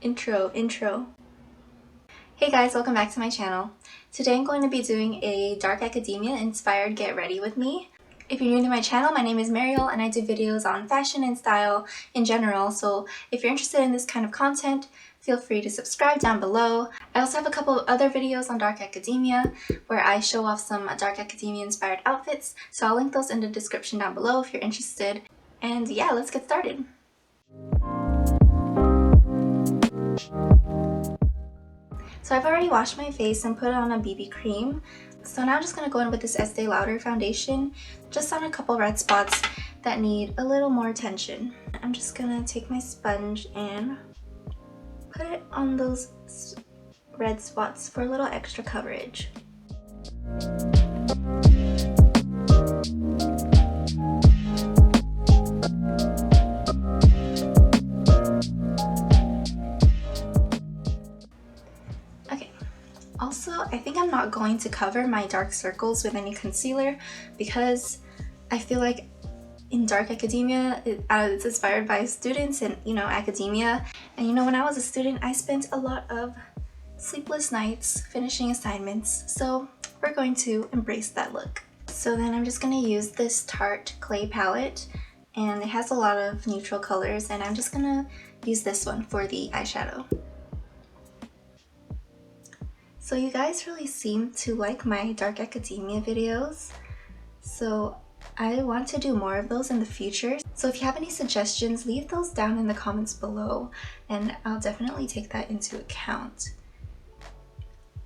Intro. Hey guys, welcome back to my channel. Today I'm going to be doing a dark academia inspired get ready with me. If you're new to my channel, my name is Mariel and I do videos on fashion and style in general, so if you're interested in this kind of content, feel free to subscribe down below. I also have a couple of other videos on dark academia where I show off some dark academia inspired outfits, so I'll link those in the description down below if you're interested. And yeah, let's get started. So I've already washed my face and put on a BB cream. So now I'm just going to go in with this Estee Lauder foundation, just on a couple red spots that need a little more attention. I'm just going to take my sponge and put it on those red spots for a little extra coverage. Also, I think I'm not going to cover my dark circles with any concealer because I feel like in dark academia, it's inspired by students and, academia. And when I was a student, I spent a lot of sleepless nights finishing assignments. So we're going to embrace that look. So then I'm just going to use this Tarte clay palette, and it has a lot of neutral colors, and I'm just going to use this one for the eyeshadow. So you guys really seem to like my dark academia videos, so I want to do more of those in the future. So if you have any suggestions, leave those down in the comments below and I'll definitely take that into account.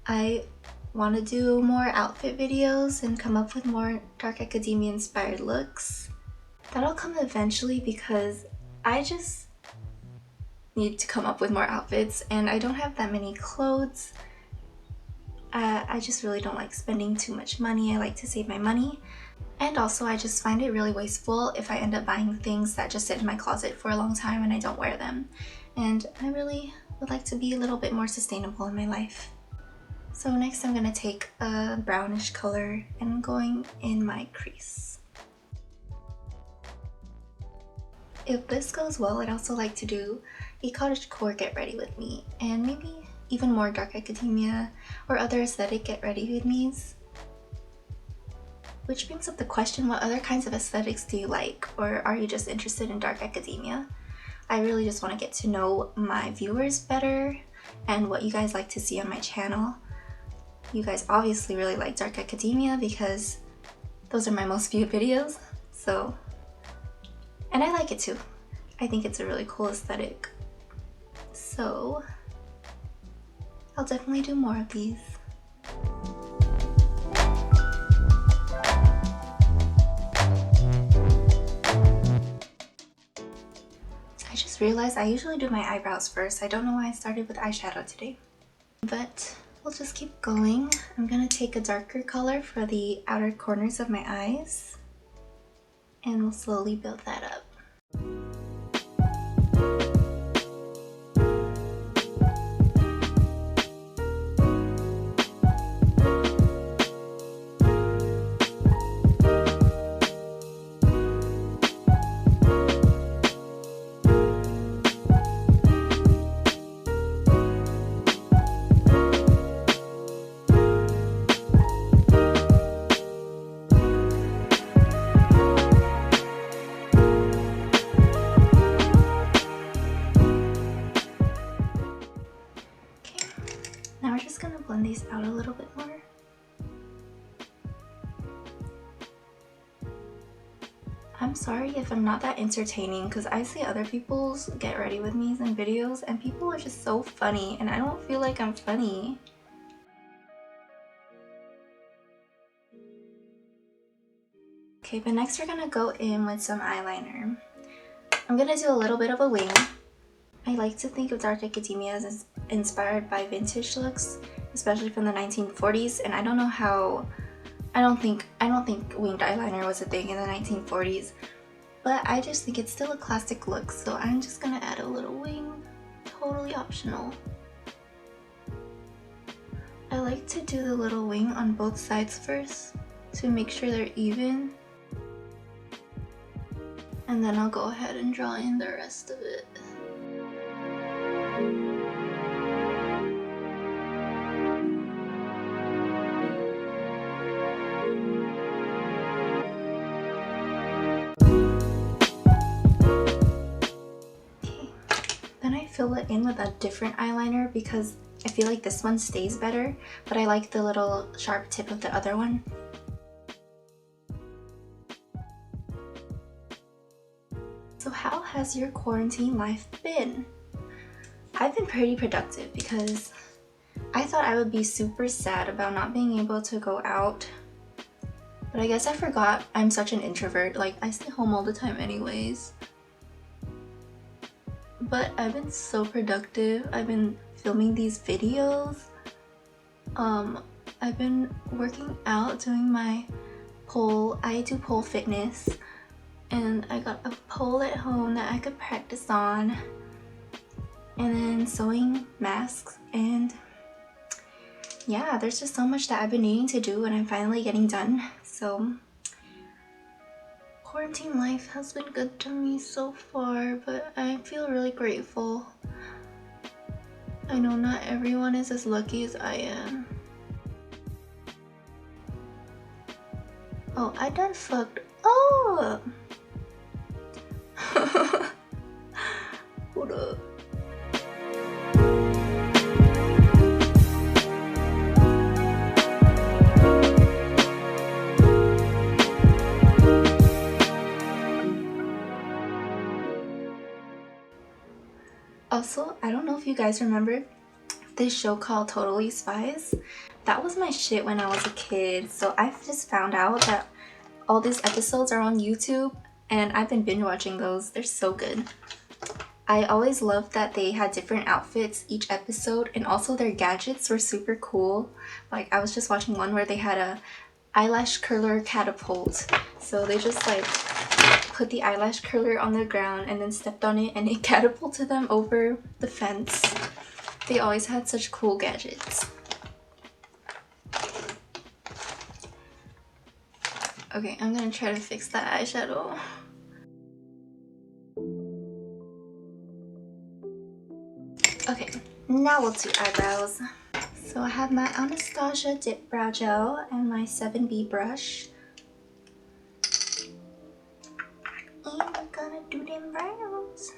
I want to do more outfit videos and come up with more dark academia inspired looks. That'll come eventually because I just need to come up with more outfits and I don't have that many clothes. I just really don't like spending too much money. I like to save my money. And also I just find it really wasteful if I end up buying things that just sit in my closet for a long time and I don't wear them. And I really would like to be a little bit more sustainable in my life. So next I'm going to take a brownish color and I'm going in my crease. If this goes well, I'd also like to do a cottagecore get ready with me and maybe even more dark academia or other aesthetic get ready with me's. Which brings up the question, what other kinds of aesthetics do you like, or are you just interested in dark academia? I really just want to get to know my viewers better and what you guys like to see on my channel. You guys obviously really like dark academia because those are my most viewed videos, and I like it too. I think it's a really cool aesthetic. So I'll definitely do more of these. I just realized I usually do my eyebrows first. I don't know why I started with eyeshadow today. But we'll just keep going. I'm gonna take a darker color for the outer corners of my eyes. And we'll slowly build that up. Now we're just gonna blend these out a little bit more. I'm sorry if I'm not that entertaining because I see other people's get ready with me's and videos and people are just so funny and I don't feel like I'm funny. Okay, but next we're gonna go in with some eyeliner. I'm gonna do a little bit of a wing. I like to think of dark academia as inspired by vintage looks, especially from the 1940s, and I don't know how, I don't think winged eyeliner was a thing in the 1940s, but I just think it's still a classic look, so I'm just gonna add a little wing, totally optional. I like to do the little wing on both sides first to make sure they're even. And then I'll go ahead and draw in the rest of it. fill it in with a different eyeliner because I feel like this one stays better, but I like the little sharp tip of the other one. So how has your quarantine life been? I've been pretty productive because I thought I would be super sad about not being able to go out. But I guess I forgot I'm such an introvert. Like, I stay home all the time anyways. But I've been so productive. I've been filming these videos. I've been working out, doing my pole. I do pole fitness. And I got a pole at home that I could practice on. And then sewing masks, and yeah, there's just so much that I've been needing to do and I'm finally getting done. So quarantine life has been good to me so far, but I feel really grateful. I know not everyone is as lucky as I am. Oh, I done fucked up. Hold up. Also, I don't know if you guys remember this show called Totally Spies. That was my shit when I was a kid. So I've just found out that all these episodes are on YouTube and I've been binge watching those. They're so good. I always loved that they had different outfits each episode, and also their gadgets were super cool. Like, I was just watching one where they had a eyelash curler catapult. So they just like put the eyelash curler on the ground and then stepped on it and it catapulted them over the fence. They always had such cool gadgets. Okay, I'm gonna try to fix that eyeshadow. Okay, now we'll do eyebrows. So I have my Anastasia Dipbrow Gel and my 7B brush. And I'm gonna do them brows.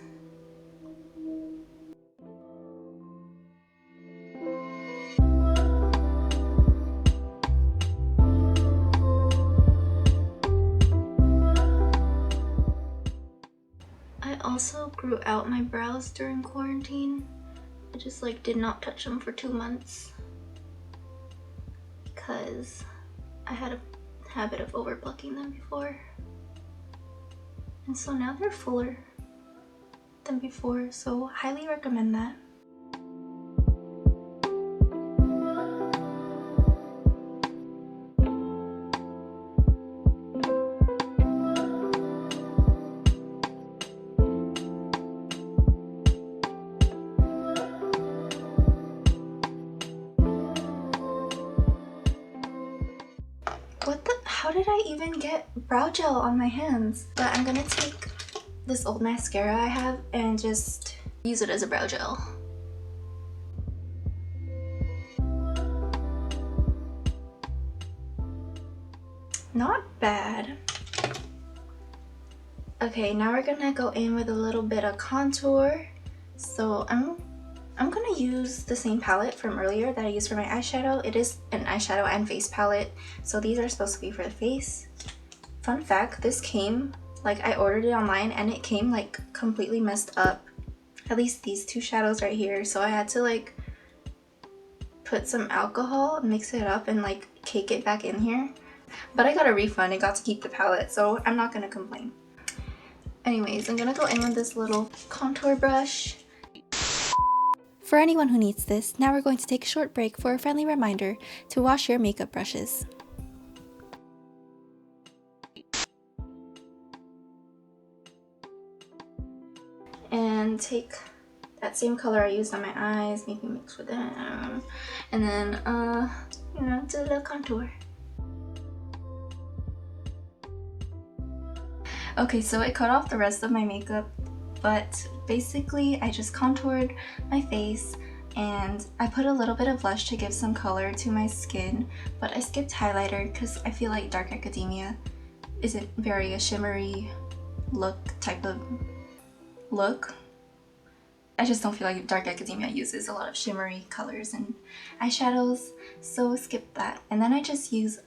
I also grew out my brows during quarantine. I just like did not touch them for 2 months because I had a habit of over plucking them before. And so now they're fuller than before, so highly recommend that. How did I even get brow gel on my hands? But I'm gonna take this old mascara I have and just use it as a brow gel. Not bad. Okay, now we're gonna go in with a little bit of contour. So I'm gonna use the same palette from earlier that I used for my eyeshadow. It is an eyeshadow and face palette, so these are supposed to be for the face. Fun fact, this came, like, I ordered it online and it came like completely messed up. At least these two shadows right here, so I had to like put some alcohol, mix it up, and like cake it back in here. But I got a refund and got to keep the palette, so I'm not gonna complain. Anyways, I'm gonna go in with this little contour brush. For anyone who needs this, now we're going to take a short break for a friendly reminder to wash your makeup brushes. And take that same color I used on my eyes, maybe mix with that, and then, you know, do a little contour. Okay, so I cut off the rest of my makeup, but basically I just contoured my face and I put a little bit of blush to give some color to my skin, but I skipped highlighter because I feel like Dark Academia isn't very a shimmery look type of look. I just don't feel like Dark Academia uses a lot of shimmery colors and eyeshadows, so skip that. And then I just use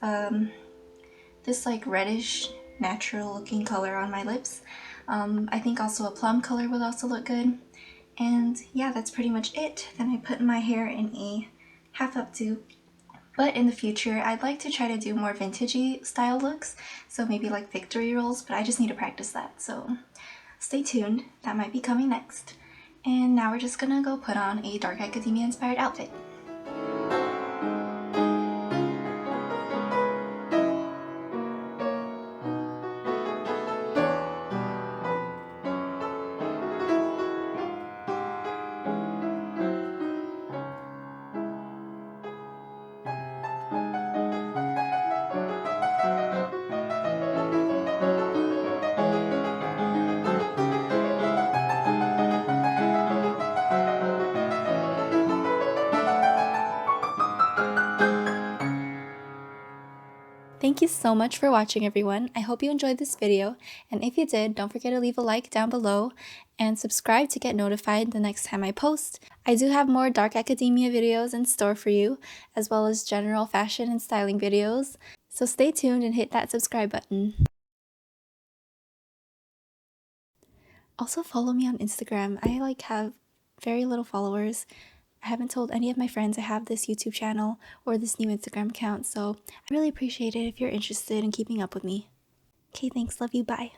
this like reddish natural looking color on my lips. I think also a plum color would also look good. And yeah, that's pretty much it. Then I put my hair in a half updo. But in the future, I'd like to try to do more vintagey style looks, so maybe like victory rolls, but I just need to practice that, so stay tuned. That might be coming next. And now we're just gonna go put on a Dark Academia inspired outfit. Thank you so much for watching, everyone. I hope you enjoyed this video, and if you did, don't forget to leave a like down below and subscribe to get notified the next time I post. I do have more Dark Academia videos in store for you, as well as general fashion and styling videos, so stay tuned and hit that subscribe button. Also follow me on Instagram. I have very little followers. I haven't told any of my friends I have this YouTube channel or this new Instagram account, so I really appreciate it if you're interested in keeping up with me. Okay, thanks, love you, bye.